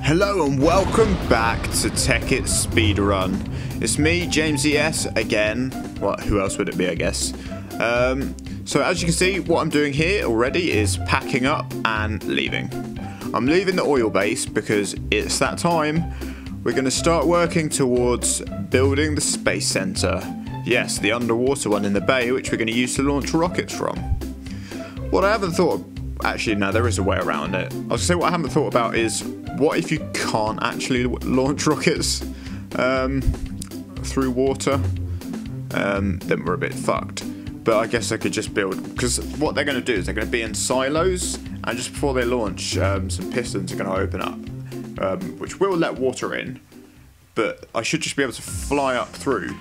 Hello and welcome back to Tekkit Speedrun. It's me, James ES, again. Well, who else would it be, I guess? So as you can see, what I'm doing here already is packing up and leaving. I'm leaving the oil base because it's that time. We're going to start working towards building the space center. Yes, the underwater one in the bay, which we're going to use to launch rockets from. What I haven't thought of, actually, no, there is a way around it. I was going to say what I haven't thought about is, what if you can't actually launch rockets through water? Then we're a bit fucked. But I guess I could just build, because what they're going to do is they're going to be in silos, and just before they launch, some pistons are going to open up, which will let water in, but I should just be able to fly up through,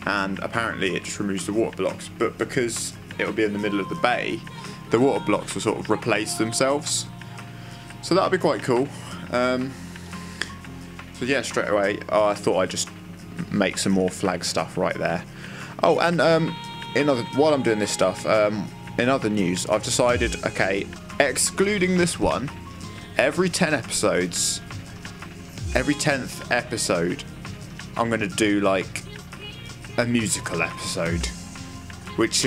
and apparently it just removes the water blocks. But because it'll be in the middle of the bay, the water blocks will sort of replace themselves. So that'll be quite cool. So yeah, straight away, I thought I'd just make some more flag stuff right there. Oh, and while I'm doing this stuff, in other news, I've decided, okay, excluding this one, every 10 episodes, every 10th episode, I'm going to do like a musical episode, which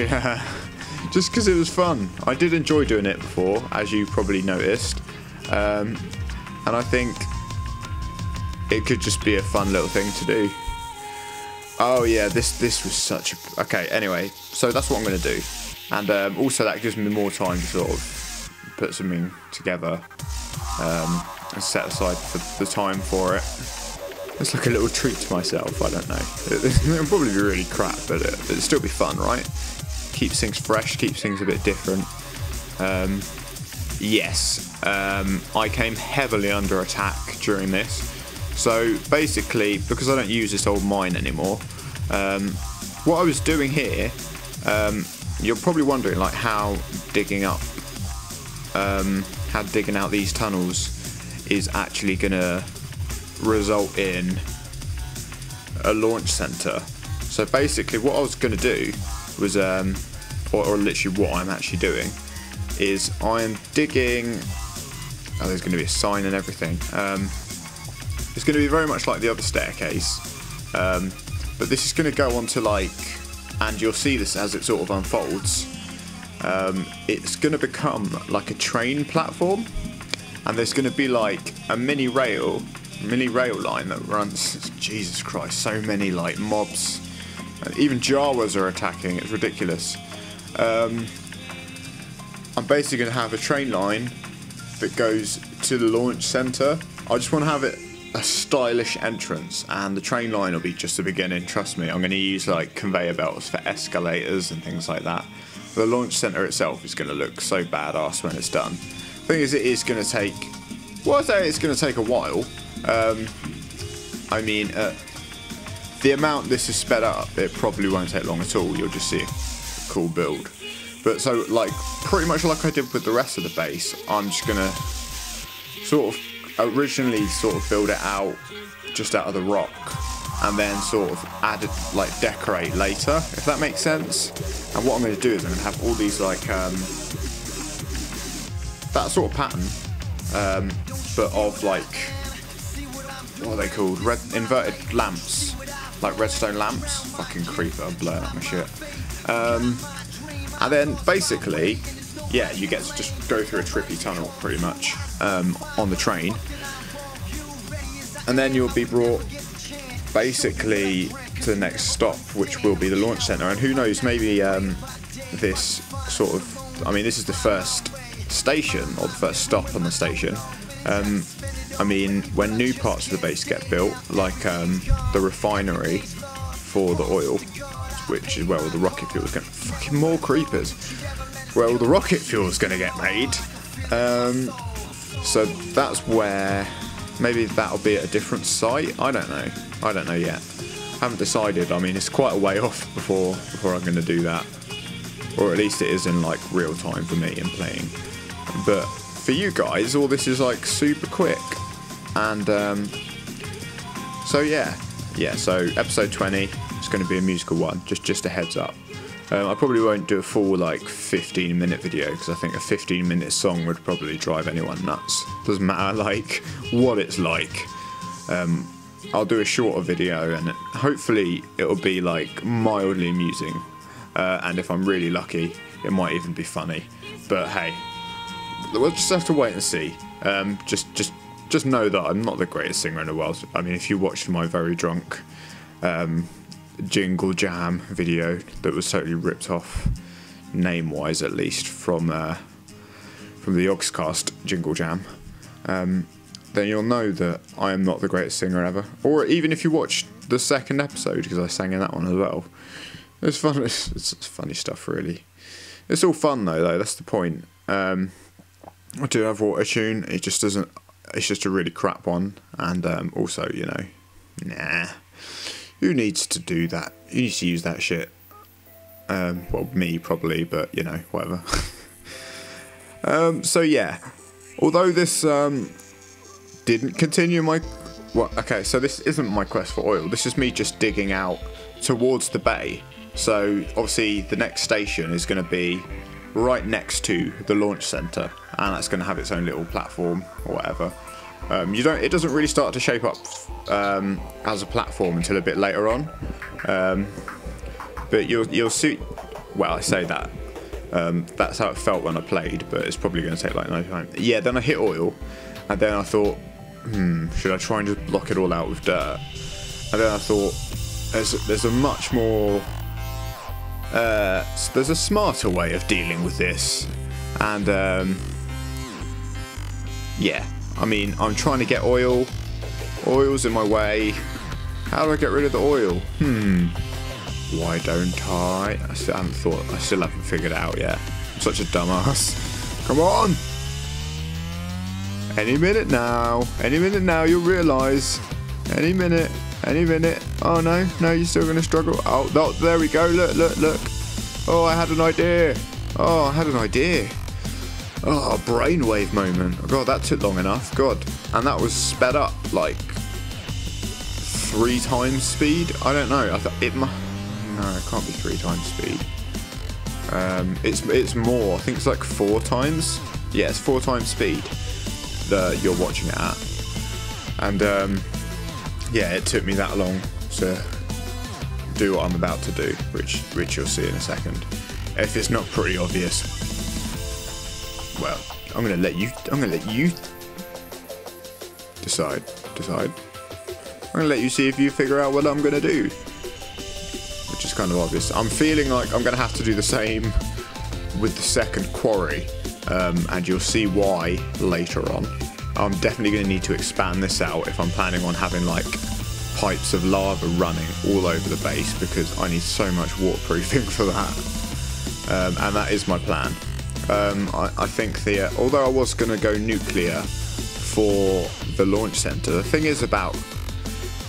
just because it was fun. I did enjoy doing it before, as you probably noticed, and I think it could just be a fun little thing to do. Oh yeah, this was such a... Okay, anyway, so that's what I'm going to do. And also that gives me more time to sort of put something together and set aside the time for it. It's like a little treat to myself, I don't know. It'll probably be really crap, but it'll still be fun, right? Keeps things fresh, keeps things a bit different. Yes, I came heavily under attack during this. So basically, because I don't use this old mine anymore, what I was doing here, you're probably wondering like how digging out these tunnels is actually gonna result in a launch center. So basically what I was gonna do was, or literally what I'm actually doing, is I'm digging, oh, there's gonna be a sign and everything. It's going to be very much like the other staircase, but this is going to go on to like, and you'll see this as it sort of unfolds, it's going to become like a train platform, and there's going to be like a mini rail line that runs, Jesus Christ, so many like mobs, even Jawas are attacking, it's ridiculous. I'm basically going to have a train line that goes to the launch center. I just want to have it a stylish entrance, and the train line will be just the beginning, trust me. I'm going to use like conveyor belts for escalators and things like that. The launch center itself is going to look so badass when it's done. The thing is, it is going to take, well, I say it's going to take a while. I mean, the amount this is sped up, it probably won't take long at all. You'll just see a cool build. But so, like, pretty much like I did with the rest of the base, I'm just going to sort of originally build it out just out of the rock, and then sort of add it, like decorate later, if that makes sense. And what I'm going to do is I'm going to have all these like that sort of pattern, but of like, what are they called, inverted lamps, like redstone lamps. Fucking creeper, I'm blowing up my shit. And then basically, yeah, you get to just go through a trippy tunnel pretty much on the train, and then you'll be brought basically to the next stop, which will be the launch center. And who knows, maybe this sort of, I mean, this is the first station, or the first stop on the station. I mean, when new parts of the base get built, like the refinery for the oil, which is where all the rocket fuel is going, fucking more creepers, where all the rocket fuel is going to get made. So that's where, maybe that'll be at a different site. I don't know yet. Haven't decided. I mean, it's quite a way off before I'm going to do that, or at least it is in like real time for me in playing. But for you guys, all this is like super quick. And so yeah. So episode 20 is going to be a musical one. Just a heads up. I probably won't do a full like 15-minute video, because I think a 15-minute song would probably drive anyone nuts. Doesn't matter like what it's like. I'll do a shorter video and hopefully it'll be like mildly amusing, and if I'm really lucky it might even be funny, but hey, we'll just have to wait and see. Just know that I'm not the greatest singer in the world. I mean, if you watched my very drunk Jingle Jam video that was totally ripped off, name-wise at least, from the Oxcast Jingle Jam, then you'll know that I am not the greatest singer ever. Or even if you watched the second episode, because I sang in that one as well. It's fun. It's funny stuff, really. It's all fun though. That's the point. I do have auto-tune. It just doesn't. It's just a really crap one, and also, you know, nah. Who needs to do that? Who needs to use that shit? Well, me probably, but you know, whatever. So yeah, although this didn't continue my... Well, okay, so this isn't my quest for oil. This is me just digging out towards the bay. So obviously the next station is going to be right next to the launch centre, and that's going to have its own little platform or whatever. It doesn't really start to shape up as a platform until a bit later on. But you'll see. Well, I say that. That's how it felt when I played, but it's probably going to take like no time. Yeah, then I hit oil, and then I thought, should I try and just block it all out with dirt? And then I thought, there's a much more, there's a smarter way of dealing with this, and yeah, I mean, I'm trying to get oil. Oil's in my way. How do I get rid of the oil? Why don't I? I still haven't figured it out yet. I'm such a dumbass. Come on! Any minute now, you'll realise. Any minute. Oh no, you're still going to struggle. Oh, there we go, look. Oh, I had an idea. Oh, brainwave moment. Oh, God, that took long enough. God. And that was sped up like 3 times speed? I don't know. No, it can't be 3 times speed. It's more. I think it's like 4 times. Yeah, it's 4 times speed that you're watching it at. And yeah, it took me that long to do what I'm about to do, which you'll see in a second. If it's not pretty obvious, well, I'm gonna let you decide. I'm gonna let you see if you figure out what I'm gonna do, which is kind of obvious. I'm feeling like I'm gonna have to do the same with the second quarry, and you'll see why later on. I'm definitely going to need to expand this out if I'm planning on having like pipes of lava running all over the base, because I need so much waterproofing for that, and that is my plan. I think although I was going to go nuclear for the launch centre, the thing is about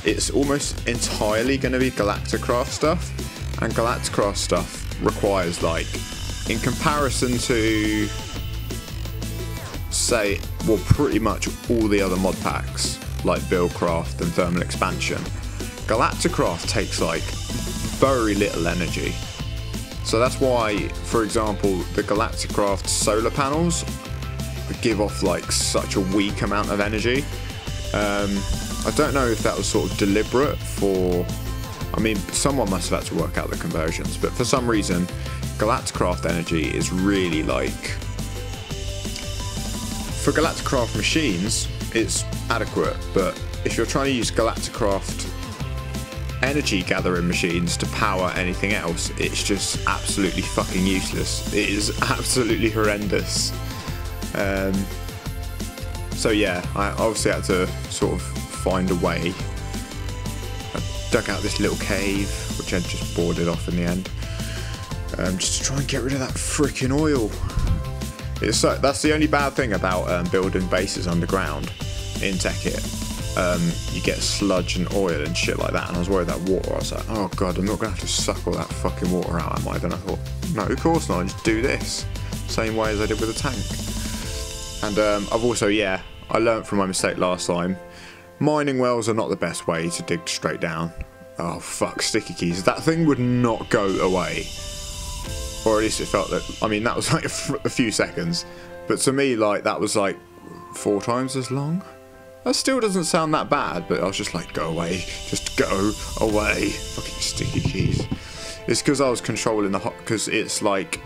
it's almost entirely going to be Galacticraft stuff, and Galacticraft stuff requires, like, in comparison to, say, well, pretty much all the other mod packs like Buildcraft and Thermal Expansion, Galacticraft takes like very little energy. So that's why, for example, the Galacticraft solar panels give off like such a weak amount of energy. I don't know if that was sort of deliberate for, I mean, someone must have had to work out the conversions, but for some reason Galacticraft energy is really like, for Galacticraft machines, it's adequate, but if you're trying to use Galacticraft energy gathering machines to power anything else, it's just absolutely fucking useless. It is absolutely horrendous. So yeah, I obviously had to sort of find a way. I dug out this little cave, which I just boarded off in the end, just to try and get rid of that freaking oil. That's the only bad thing about building bases underground in Tekkit. You get sludge and oil and shit like that, and I was worried about water. I was like, oh god, I'm not going to have to suck all that fucking water out, am I? Then I thought, no, of course not, I just do this. Same way as I did with the tank. And I've also, yeah, I learnt from my mistake last time. Mining wells are not the best way to dig straight down. Oh fuck, sticky keys. That thing would not go away. Or at least it felt that, I mean, that was like a few seconds. But to me, like, that was like 4 times as long. That still doesn't sound that bad, but I was just like, go away. Just go away. Fucking sticky keys. It's because I was controlling the because it's like,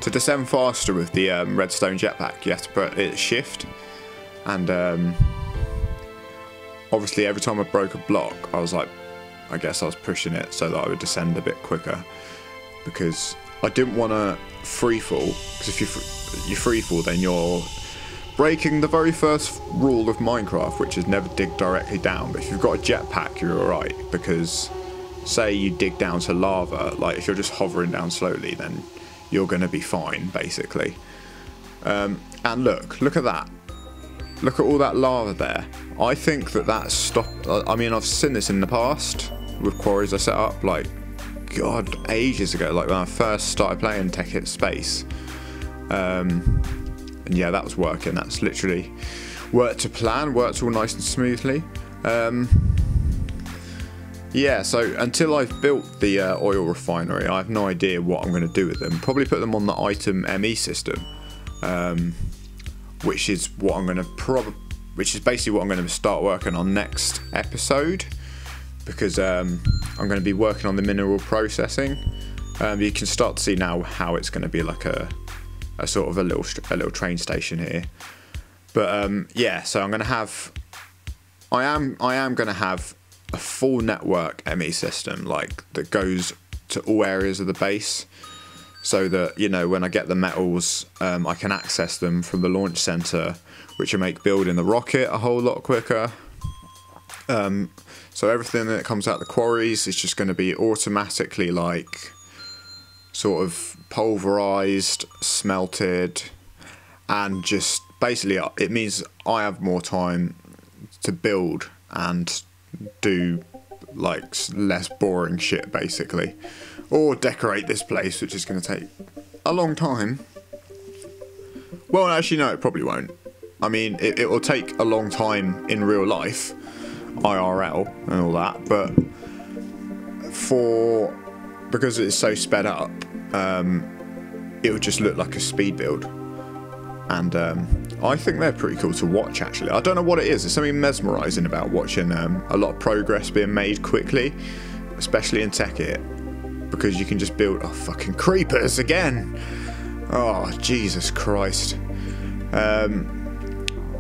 to descend faster with the redstone jetpack, you have to put it shift. And obviously every time I broke a block, I was like, I guess I was pushing it so that I would descend a bit quicker. Because I didn't want to free fall, because if you free fall, then you're breaking the very first rule of Minecraft, which is never dig directly down. But if you've got a jetpack, you're alright, because say you dig down to lava, like if you're just hovering down slowly, then you're going to be fine, basically. And look at that. Look at all that lava there. I think that stopped. I mean, I've seen this in the past with quarries I set up, like, God, ages ago, like when I first started playing Tekkit Space. And yeah, that was working. That's literally worked to plan, worked all nice and smoothly. Yeah, so until I've built the oil refinery, I have no idea what I'm going to do with them. Probably put them on the item ME system, which is what I'm going to which is basically what I'm going to start working on next episode, because I'm going to be working on the mineral processing. You can start to see now how it's going to be like a sort of a little train station here. But yeah, so I'm going to have, I am going to have a full network ME system, like that goes to all areas of the base, so that, you know, when I get the metals, I can access them from the launch center, which will make building the rocket a whole lot quicker. So everything that comes out of the quarries is just going to be automatically, like, sort of pulverized, smelted, and just basically it means I have more time to build and do like less boring shit, basically, or decorate this place, which is going to take a long time. Well, actually no, it probably won't. I mean, it will take a long time in real life, IRL and all that, but because it's so sped up, it would just look like a speed build. And I think they're pretty cool to watch, actually. I don't know what it is. There's something mesmerising about watching a lot of progress being made quickly, especially in Tekkit, because you can just build... Oh, fucking creepers again! Oh, Jesus Christ.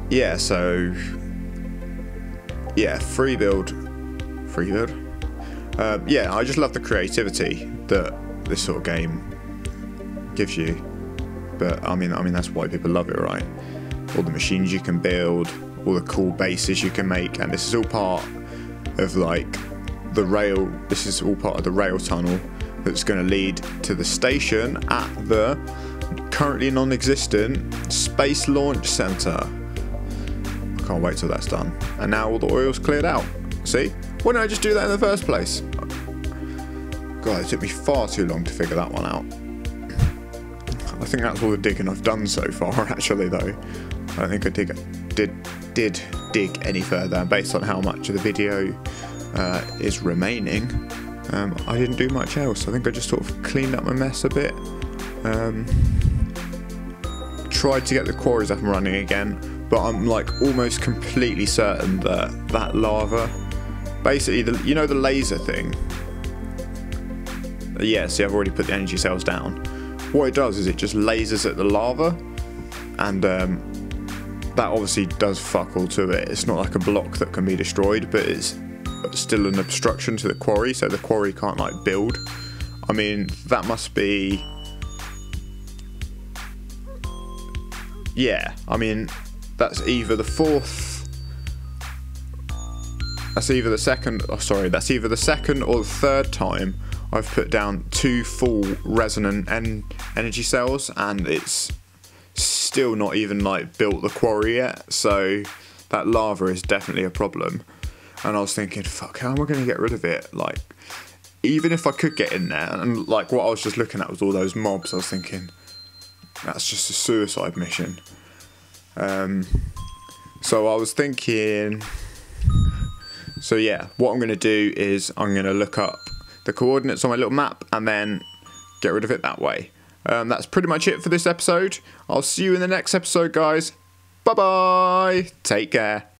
Yeah, so... Yeah, free build. Yeah, I just love the creativity that this sort of game gives you. But I mean that's why people love it, right? All the machines you can build, all the cool bases you can make, and this is all part of like the rail. This is all part of the rail tunnel that's going to lead to the station at the currently non-existent Space Launch Center. I can't wait till that's done. And now all the oil's cleared out. See? Why didn't I just do that in the first place? God, it took me far too long to figure that one out. I think that's all the digging I've done so far, actually, though. I don't think I did dig any further. And based on how much of the video is remaining, I didn't do much else. I think I just sort of cleaned up my mess a bit. Tried to get the quarries up and running again, but I'm like almost completely certain that that lava, basically, you know the laser thing? Yeah, see, I've already put the energy cells down. What it does is it just lasers at the lava, and that obviously does fuck all to it. It's not like a block that can be destroyed, but it's still an obstruction to the quarry, so the quarry can't like build. I mean, that must be... Yeah, I mean, that's either the fourth... That's either the second... Oh, sorry, that's either the second or the third time I've put down 2 full resonant energy cells, and it's still not even like built the quarry yet, so that lava is definitely a problem. And I was thinking, fuck, how am I going to get rid of it? Like, even if I could get in there, and like what I was just looking at was all those mobs, I was thinking, that's just a suicide mission. So I was thinking, so yeah, what I'm going to do is I'm going to look up the coordinates on my little map and then get rid of it that way. That's pretty much it for this episode. I'll see you in the next episode, guys. Bye bye. Take care.